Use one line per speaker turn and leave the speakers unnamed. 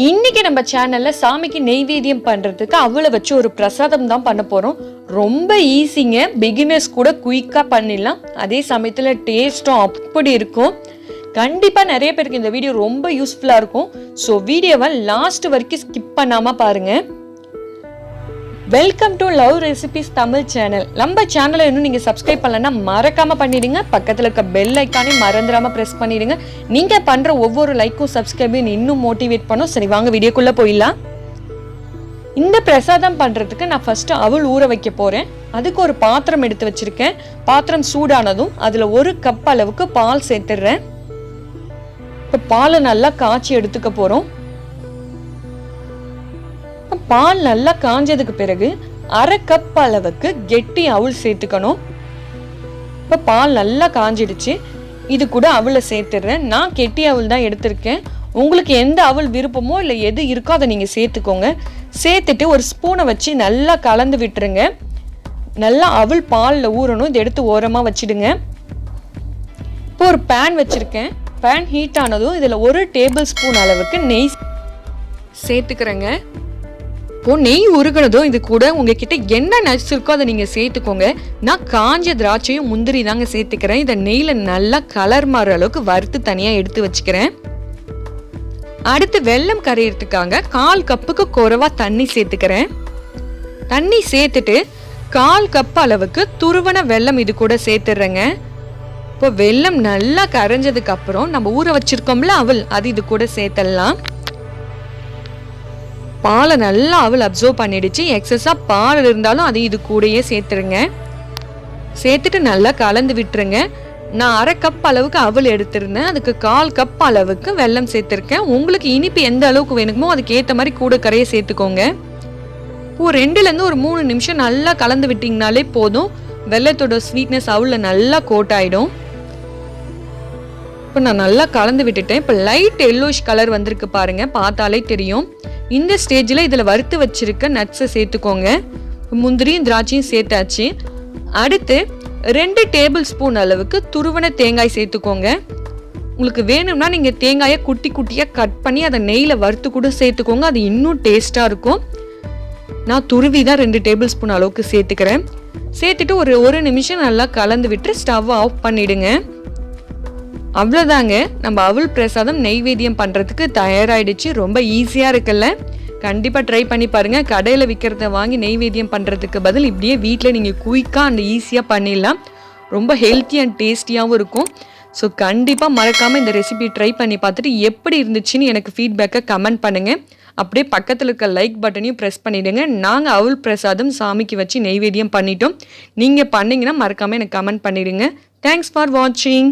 இன்னைக்கு நம்ம சேனல்ல சாமிக்கு நெய்வேத்தியம் பண்றதுக்கு அவளை வச்சு ஒரு பிரசாதம் தான் பண்ண போறோம். ரொம்ப ஈஸிங்க, பிகினர்ஸ் கூட குயிக்கா பண்ணிடலாம். அதே சமயத்துல டேஸ்டும் அப்படி இருக்கும். கண்டிப்பா நிறைய பேருக்கு இந்த வீடியோ ரொம்ப யூஸ்ஃபுல்லா இருக்கும். ஸோ வீடியோவை லாஸ்ட் வரைக்கும் ஸ்கிப் பண்ணாம பாருங்க. Welcome to love recipes Tamil channel. நம்ம சேனலை இன்னும் நீங்கள் சப்ஸ்கிரைப் பண்ணலன்னா மறக்காம பண்ணிடுங்க. பக்கத்தில் இருக்க பெல் ஐக்கானையும் மறந்துடாம ப்ரெஸ் பண்ணிடுங்க. நீங்கள் பண்ணுற ஒவ்வொரு லைக்கும் சப்ஸ்கிரைபையும் இன்னும் மோட்டிவேட் பண்ணும். சரி வாங்க வீடியோக்குள்ளே போயிடலாம். இந்த பிரசாதம் பண்ணுறதுக்கு நான் ஃபஸ்ட்டு அவல் ஊற வைக்க போகிறேன். அதுக்கு ஒரு பாத்திரம் எடுத்து வச்சுருக்கேன். பாத்திரம் சூடானதும் அதில் 1 கப் அளவுக்கு பால் சேர்த்துடுறேன். இப்போ பாலை நல்லா காய்ச்சி எடுத்துக்க போகிறோம். பால் நல்லா காஞ்சதுக்கு பிறகு 1/2 கப் அளவுக்கு கெட்டி அவல் சேர்த்துக்கணும். இப்போ பால் நல்லா காஞ்சிடுச்சு. இது கூட அவலை சேர்த்துடுறேன். நான் கெட்டி அவல் தான் எடுத்திருக்கேன். உங்களுக்கு எந்த அவல் விருப்பமோ இல்லை எது இருக்கோ அதை நீங்கள் சேர்த்துக்கோங்க. சேர்த்துட்டு ஒரு ஸ்பூனை வச்சு நல்லா கலந்து விட்டுருங்க. நல்லா அவல் பாலில் ஊறணும். இதை எடுத்து ஓரமாக வச்சிடுங்க. இப்போ ஒரு பேன் வச்சுருக்கேன். பேன் ஹீட் ஆனதும் இதில் 1 டேபிள் ஸ்பூன் அளவுக்கு நெய் சேர்த்துக்கிறேங்க. இப்போ நெய் உருகினதும் இது கூட உங்ககிட்ட என்ன நட்ஸ் இருக்கோ அதை நீங்கள் சேர்த்துக்கோங்க. நான் காஞ்ச திராட்சையும் முந்திரி தாங்க சேர்த்துக்கிறேன். இதை நெய்யில் நல்லா கலர் மாறுற அளவுக்கு வறுத்து தனியாக எடுத்து வச்சுக்கிறேன். அடுத்து வெல்லம் கரையிறதுக்காக 1/4 கப்புக்கு குறைவா தண்ணி சேர்த்துக்கிறேன். தண்ணி சேர்த்துட்டு 1/4 கப் அளவுக்கு துருவன வெல்லம் இது கூட சேர்த்துடுறேங்க. இப்போ வெல்லம் நல்லா கரைஞ்சதுக்கு அப்புறம் நம்ம ஊற வச்சிருக்கோம்ல அவல், அது இது கூட சேர்த்துடலாம். பாலை நல்லா அவல் அப்சர்வ் பண்ணிடுச்சு. எக்ஸஸாக பால் இருந்தாலும் அது இது கூடயே சேர்த்துருங்க. சேர்த்துட்டு நல்லா கலந்து விட்டுருங்க. நான் 1/2 கப் அளவுக்கு அவல் எடுத்திருந்தேன். அதுக்கு 1/4 கப் அளவுக்கு வெல்லம் சேர்த்துருக்கேன். உங்களுக்கு இனிப்பு எந்த அளவுக்கு வேணுமோ அதுக்கு ஏற்ற மாதிரி கூட கரையை சேர்த்துக்கோங்க. ஒரு 2லேருந்து ஒரு 3 நிமிஷம் நல்லா கலந்து விட்டிங்கனாலே போதும். வெல்லத்தோட ஸ்வீட்னஸ் அவலில் நல்லா கோட் ஆகிடும். இப்போ நான் நல்லா கலந்து விட்டுட்டேன். இப்போ லைட் எல்லோஷ் கலர் வந்திருக்கு பாருங்க, பார்த்தாலே தெரியும். இந்த ஸ்டேஜில் இதில் வறுத்து வச்சிருக்க நட்ஸை சேர்த்துக்கோங்க. முந்திரியும் திராட்சையும் சேர்த்தாச்சு. அடுத்து 2 டேபிள் ஸ்பூன் அளவுக்கு துருவன தேங்காய் சேர்த்துக்கோங்க. உங்களுக்கு வேணும்னா நீங்கள் தேங்காயை குட்டி குட்டியாக கட் பண்ணி அதை நெய்யில் வறுத்து கூட சேர்த்துக்கோங்க. அது இன்னும் டேஸ்ட்டாக இருக்கும். நான் துருவி தான் 2 டேபிள் ஸ்பூன் அளவுக்கு சேர்த்துக்கிறேன். சேர்த்துட்டு ஒரு நிமிஷம் நல்லா கலந்து விட்டு ஸ்டவ் ஆஃப் பண்ணிவிடுங்க. அவ்வளோதாங்க, நம்ம அவல் பிரசாதம் நெய்வேத்தியம் பண்ணுறதுக்கு தயாராகிடுச்சு. ரொம்ப ஈஸியாக இருக்குல்ல? கண்டிப்பாக ட்ரை பண்ணி பாருங்கள். கடையில் விற்கிறத வாங்கி நெய்வேத்தியம் பண்ணுறதுக்கு பதில் இப்படியே வீட்டில் நீங்கள் குயிக்காக அண்ட் ஈஸியாக பண்ணிடலாம். ரொம்ப ஹெல்த்தி அண்ட் டேஸ்டியாகவும் இருக்கும். ஸோ கண்டிப்பாக மறக்காமல் இந்த ரெசிபி ட்ரை பண்ணி பார்த்துட்டு எப்படி இருந்துச்சுன்னு எனக்கு ஃபீட்பேக்கை கமெண்ட் பண்ணுங்கள். அப்படியே பக்கத்தில் இருக்க லைக் பட்டனையும் ப்ரெஸ் பண்ணிவிடுங்க. நாங்கள் அவல் பிரசாதம் சாமிக்கு வச்சு நெய்வேத்தியம் பண்ணிட்டோம். நீங்கள் பண்ணிங்கன்னா மறக்காமல் எனக்கு கமெண்ட் பண்ணிவிடுங்க. தேங்க்ஸ் ஃபார் வாட்சிங்.